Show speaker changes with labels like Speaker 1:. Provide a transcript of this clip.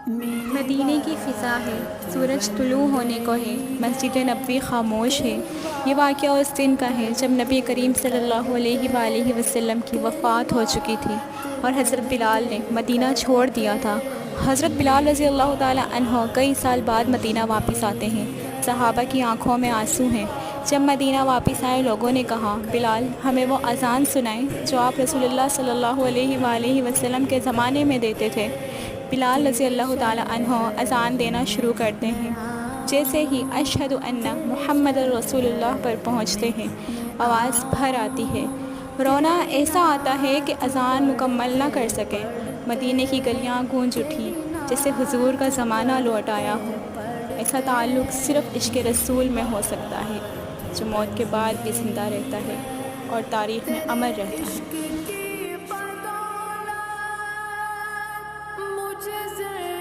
Speaker 1: मदीने की फ़िज़ा है, सूरज तुलू होने को है, मस्जिद नबवी ख़ामोश है। ये वाक़या उस दिन का है जब नबी करीम सल्लल्लाहु अलैहि वसल्लम की वफ़ात हो चुकी थी और हज़रत बिलाल ने मदीना छोड़ दिया था। हज़रत बिलाल रज़ी अल्लाह ताला अन्हो कई साल बाद मदीना वापस आते हैं। सहाबा की आंखों में आंसू हैं। जब मदीना वापस आए लोगों ने कहा, बिलाल हमें वो अज़ान सुनाएं जो आप रसूलुल्लाह सल्लल्लाहु अलैहि वसल्लम के ज़माने में देते थे। बिलाल रज़ी अल्लाह ताला अन्हो अज़ान देना शुरू करते हैं। जैसे ही अशहदु अन्ना मुहम्मद रसूलुल्लाह पर पहुँचते हैं, आवाज़ भर आती है। रोना ऐसा आता है कि अज़ान मुकम्मल ना कर सके। मदीने की गलियाँ गूंज उठी जैसे हुजूर का ज़माना लौट आया हो। ऐसा ताल्लुक़ सिर्फ़ इश्क़ रसूल में हो सकता है जो मौत के बाद भी ज़िंदा रहता है और तारीख़ में अमर रहता है।